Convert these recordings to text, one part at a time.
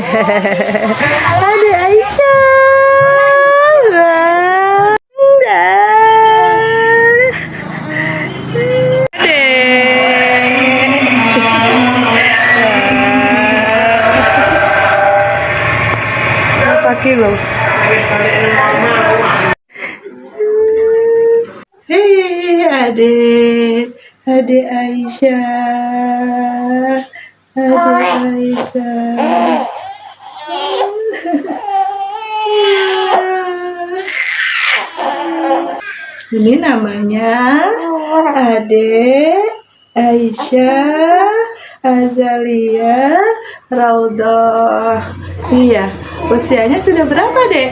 Ade Aisyah. Berapa kilo? Hei, Ade Aisyah, Ade Aisyah. Ini namanya Ade Aisyah Azalia Raudhah. Iya, usianya sudah berapa, Dek?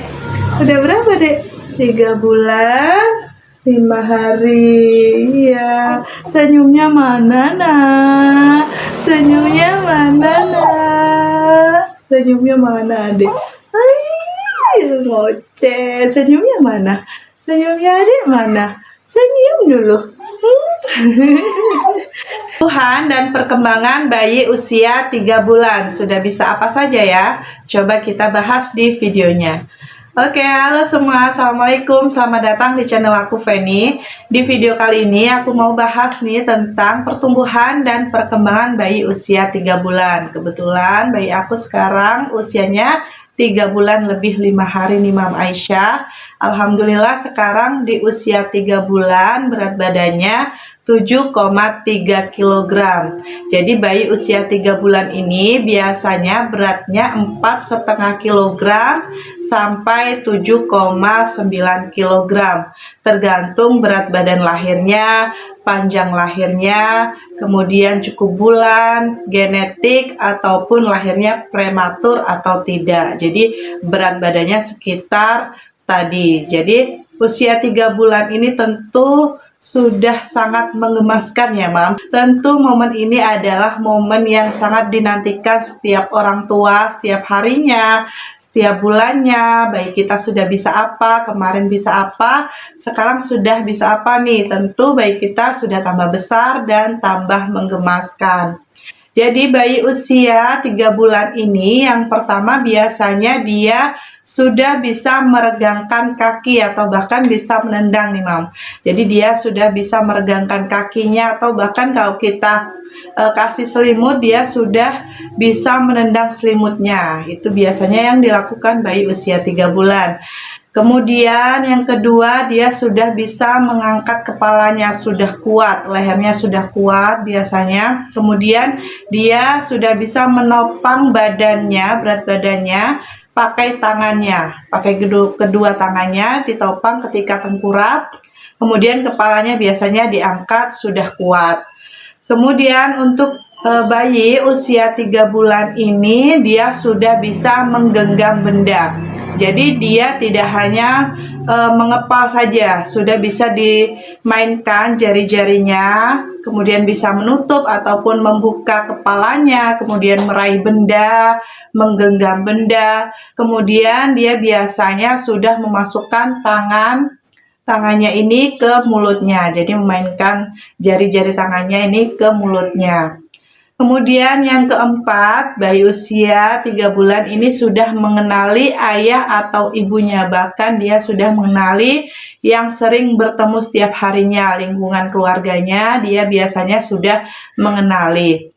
Sudah berapa, Dek? 3 bulan 5 hari. Iya, senyumnya mana, nak? Senyumnya mana, nak? Senyumnya mana, Dek? Ayo, ngoceh. Senyumnya mana? Senyumnya Adik mana? Senyum dulu. Tuhan dan perkembangan bayi usia 3 bulan. Sudah bisa apa saja ya? Coba kita bahas di videonya. Oke, halo semua. Assalamualaikum. Selamat datang di channel aku, Feni. Di video kali ini aku mau bahas nih tentang pertumbuhan dan perkembangan bayi usia 3 bulan. Kebetulan bayi aku sekarang usianya 3 bulan lebih 5 hari nih Mam Aisyah. Alhamdulillah sekarang di usia 3 bulan berat badannya 7,3 kg. Jadi bayi usia 3 bulan ini biasanya beratnya 4,5 kg sampai 7,9 kg. Tergantung berat badan lahirnya, panjang lahirnya, kemudian cukup bulan, genetik, ataupun lahirnya prematur atau tidak. Jadi berat badannya sekitar tadi. Jadi usia 3 bulan ini tentu sudah sangat menggemaskan ya Mam. Tentu momen ini adalah momen yang sangat dinantikan setiap orang tua, setiap harinya, setiap bulannya. Baik kita sudah bisa apa, kemarin bisa apa, sekarang sudah bisa apa nih. Tentu baik kita sudah tambah besar dan tambah menggemaskan. Jadi bayi usia 3 bulan ini yang pertama biasanya dia sudah bisa meregangkan kaki atau bahkan bisa menendang nih Mam. Jadi dia sudah bisa meregangkan kakinya atau bahkan kalau kita kasih selimut dia sudah bisa menendang selimutnya. Itu biasanya yang dilakukan bayi usia 3 bulan. Kemudian yang kedua dia sudah bisa mengangkat kepalanya, sudah kuat, lehernya sudah kuat biasanya. Kemudian dia sudah bisa menopang badannya, berat badannya pakai tangannya, pakai kedua tangannya ditopang ketika tengkurap. Kemudian kepalanya biasanya diangkat, sudah kuat. Kemudian untuk bayi usia 3 bulan ini dia sudah bisa menggenggam benda. Jadi dia tidak hanya mengepal saja, sudah bisa dimainkan jari-jarinya, kemudian bisa menutup ataupun membuka kepalanya, kemudian meraih benda, menggenggam benda. Kemudian dia biasanya sudah memasukkan tangannya ini ke mulutnya, jadi memainkan jari-jari tangannya ini ke mulutnya. Kemudian yang keempat, bayi usia 3 bulan ini sudah mengenali ayah atau ibunya, bahkan dia sudah mengenali yang sering bertemu setiap harinya, lingkungan keluarganya dia biasanya sudah mengenali.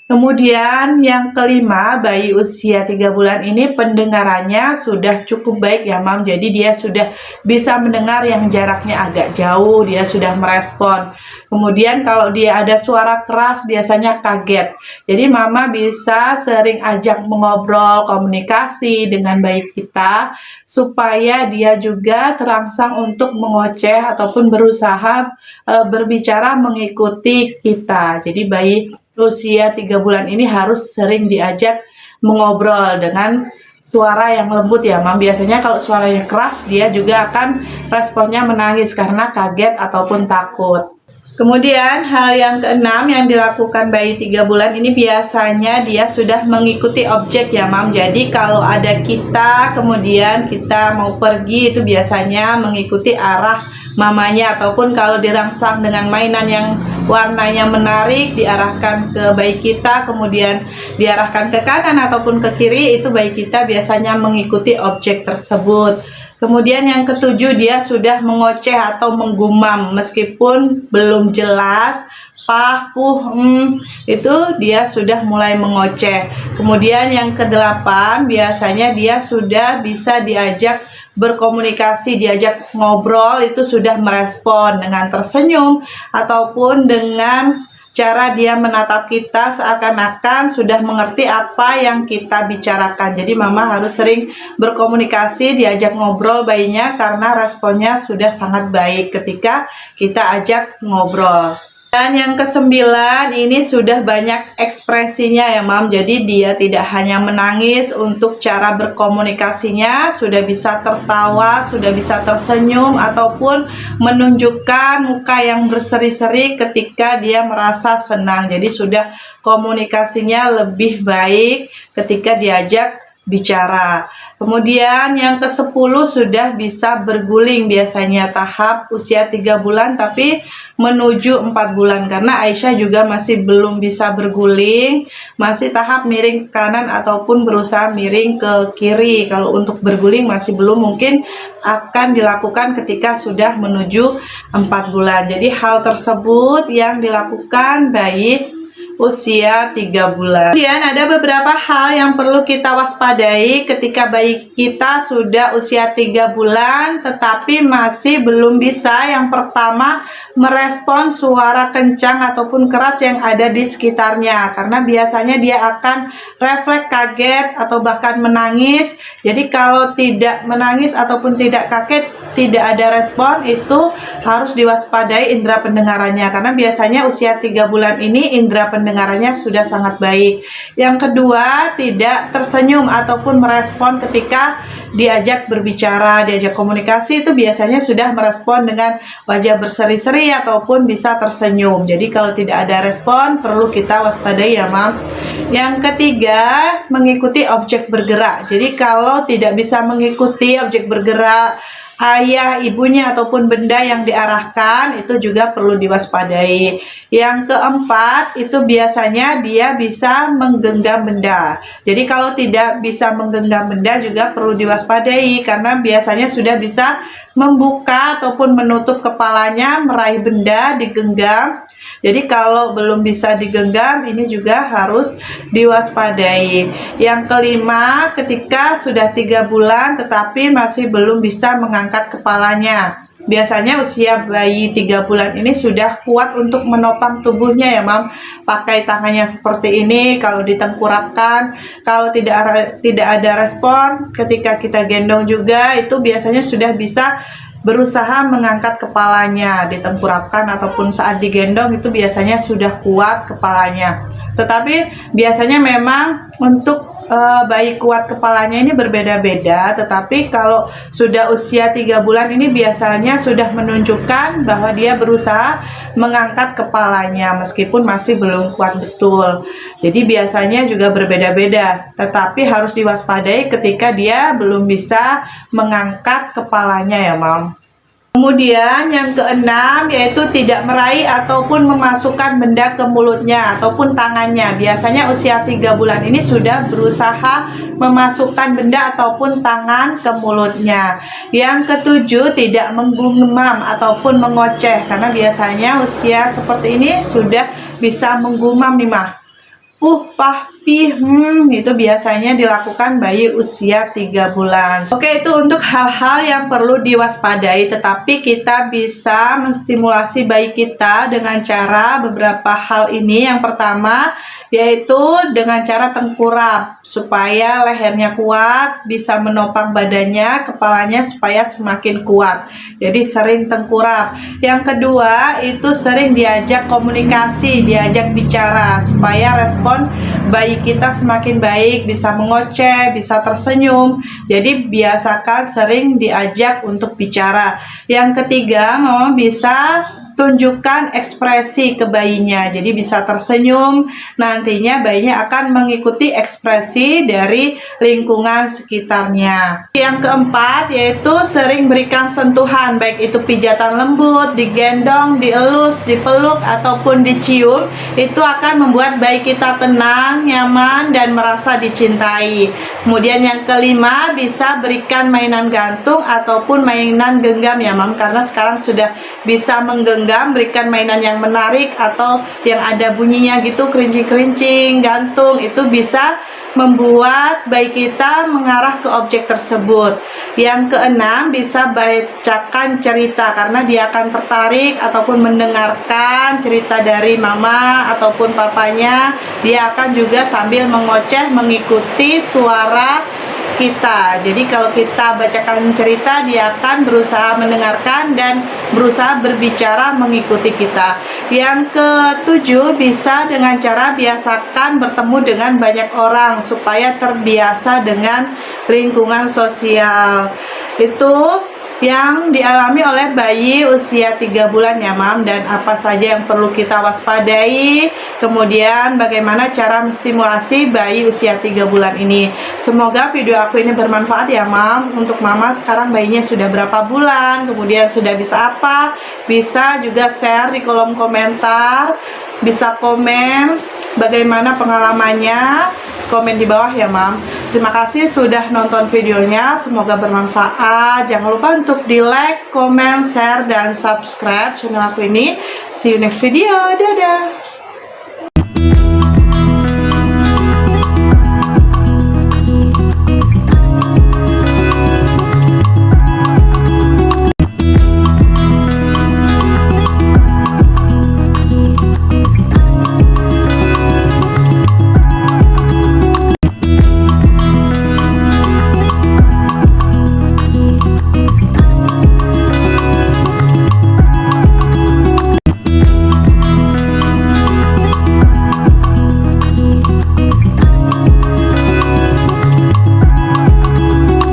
Kemudian yang kelima, bayi usia 3 bulan ini pendengarannya sudah cukup baik ya Mam. Jadi dia sudah bisa mendengar yang jaraknya agak jauh, dia sudah merespon. Kemudian kalau dia ada suara keras biasanya kaget. Jadi Mama bisa sering ajak mengobrol, komunikasi dengan bayi kita supaya dia juga terangsang untuk mengoceh ataupun berusaha berbicara mengikuti kita. Jadi bayi usia 3 bulan ini harus sering diajak mengobrol dengan suara yang lembut ya Mam. Biasanya kalau suaranya keras dia juga akan responnya menangis karena kaget ataupun takut. Kemudian hal yang keenam yang dilakukan bayi 3 bulan ini biasanya dia sudah mengikuti objek ya Mam. Jadi kalau ada kita kemudian kita mau pergi itu biasanya mengikuti arah mamanya, ataupun kalau dirangsang dengan mainan yang warnanya menarik diarahkan ke bayi kita, kemudian diarahkan ke kanan ataupun ke kiri, itu bayi kita biasanya mengikuti objek tersebut. Kemudian yang ketujuh, dia sudah mengoceh atau menggumam meskipun belum jelas pah, puh, itu dia sudah mulai mengoceh. Kemudian yang kedelapan, biasanya dia sudah bisa diajak berkomunikasi, diajak ngobrol, itu sudah merespon dengan tersenyum ataupun dengan cara dia menatap kita seakan-akan sudah mengerti apa yang kita bicarakan. Jadi mama harus sering berkomunikasi, diajak ngobrol bayinya karena responnya sudah sangat baik ketika kita ajak ngobrol. Dan yang kesembilan, ini sudah banyak ekspresinya ya Mam. Jadi dia tidak hanya menangis, untuk cara berkomunikasinya sudah bisa tertawa, sudah bisa tersenyum, ataupun menunjukkan muka yang berseri-seri ketika dia merasa senang. Jadi sudah komunikasinya lebih baik ketika diajak bicara. Kemudian yang ke-10 sudah bisa berguling, biasanya tahap usia 3 bulan tapi menuju 4 bulan, karena Aisyah juga masih belum bisa berguling, masih tahap miring ke kanan ataupun berusaha miring ke kiri. Kalau untuk berguling masih belum, mungkin akan dilakukan ketika sudah menuju 4 bulan. Jadi hal tersebut yang dilakukan bayi usia 3 bulan. Kemudian ada beberapa hal yang perlu kita waspadai ketika bayi kita sudah usia 3 bulan tetapi masih belum bisa. Yang pertama, merespon suara kencang ataupun keras yang ada di sekitarnya, karena biasanya dia akan refleks kaget atau bahkan menangis. Jadi kalau tidak menangis ataupun tidak kaget, tidak ada respon, itu harus diwaspadai indera pendengarannya, karena biasanya usia 3 bulan ini indera pendengarannya sudah sangat baik. Yang kedua, tidak tersenyum ataupun merespon ketika diajak berbicara, diajak komunikasi, itu biasanya sudah merespon dengan wajah berseri-seri ataupun bisa tersenyum. Jadi kalau tidak ada respon, perlu kita waspadai ya Mam. Yang ketiga, mengikuti objek bergerak. Jadi kalau tidak bisa mengikuti objek bergerak, ayah, ibunya ataupun benda yang diarahkan, itu juga perlu diwaspadai. Yang keempat, itu biasanya dia bisa menggenggam benda. Jadi kalau tidak bisa menggenggam benda juga perlu diwaspadai, karena biasanya sudah bisa membuka ataupun menutup kepalanya, meraih benda, digenggam. Jadi kalau belum bisa digenggam, ini juga harus diwaspadai. Yang kelima, ketika sudah 3 bulan tetapi masih belum bisa mengangkat kepalanya. Biasanya usia bayi 3 bulan ini sudah kuat untuk menopang tubuhnya ya Mam. Pakai tangannya seperti ini, kalau ditengkurapkan, kalau tidak ada respon ketika kita gendong juga, itu biasanya sudah bisa berusaha mengangkat kepalanya, ditengkurapkan ataupun saat digendong, itu biasanya sudah kuat kepalanya. Tetapi biasanya memang untuk bayi kuat kepalanya ini berbeda-beda, tetapi kalau sudah usia 3 bulan ini biasanya sudah menunjukkan bahwa dia berusaha mengangkat kepalanya meskipun masih belum kuat betul. Jadi biasanya juga berbeda-beda, tetapi harus diwaspadai ketika dia belum bisa mengangkat kepalanya ya Mam. Kemudian yang keenam, yaitu tidak meraih ataupun memasukkan benda ke mulutnya ataupun tangannya. Biasanya usia 3 bulan ini sudah berusaha memasukkan benda ataupun tangan ke mulutnya. Yang ketujuh, tidak menggumam ataupun mengoceh, karena biasanya usia seperti ini sudah bisa menggumam nih Mah. Pah, pih, itu biasanya dilakukan bayi usia 3 bulan. Oke, itu untuk hal-hal yang perlu diwaspadai, tetapi kita bisa menstimulasi bayi kita dengan cara beberapa hal ini. Yang pertama, yaitu dengan cara tengkurap supaya lehernya kuat, bisa menopang badannya, kepalanya supaya semakin kuat. Jadi sering tengkurap. Yang kedua, itu sering diajak komunikasi, diajak bicara supaya respon bayi kita semakin baik, bisa mengoceh, bisa tersenyum. Jadi biasakan sering diajak untuk bicara. Yang ketiga, Mama bisa tunjukkan ekspresi ke bayinya. Jadi bisa tersenyum, nantinya bayinya akan mengikuti ekspresi dari lingkungan sekitarnya. Yang keempat yaitu sering berikan sentuhan, baik itu pijatan lembut, digendong, dielus, dipeluk ataupun dicium. Itu akan membuat bayi kita tenang, nyaman, dan merasa dicintai. Kemudian yang kelima, bisa berikan mainan gantung ataupun mainan genggam ya Mam, karena sekarang sudah bisa menggenggam, berikan mainan yang menarik atau yang ada bunyinya gitu, kerincing-kerincing, gantung, itu bisa membuat bayi kita mengarah ke objek tersebut. Yang keenam, bisa bacakan cerita karena dia akan tertarik ataupun mendengarkan cerita dari mama ataupun papanya. Dia akan juga sambil mengoceh mengikuti suara kita. Jadi kalau kita bacakan cerita, dia akan berusaha mendengarkan dan berusaha berbicara mengikuti kita. Yang ketujuh, bisa dengan cara biasakan bertemu dengan banyak orang supaya terbiasa dengan lingkungan sosial. Itu yang dialami oleh bayi usia 3 bulan ya Mam, dan apa saja yang perlu kita waspadai, kemudian bagaimana cara menstimulasi bayi usia 3 bulan ini. Semoga video aku ini bermanfaat ya Mam. Untuk Mama sekarang bayinya sudah berapa bulan, kemudian sudah bisa apa, bisa juga share di kolom komentar, bisa komen bagaimana pengalamannya, komen di bawah ya Mam. Terima kasih sudah nonton videonya, semoga bermanfaat. Jangan lupa untuk di like, comment, share, dan subscribe channel aku ini. See you next video, dadah.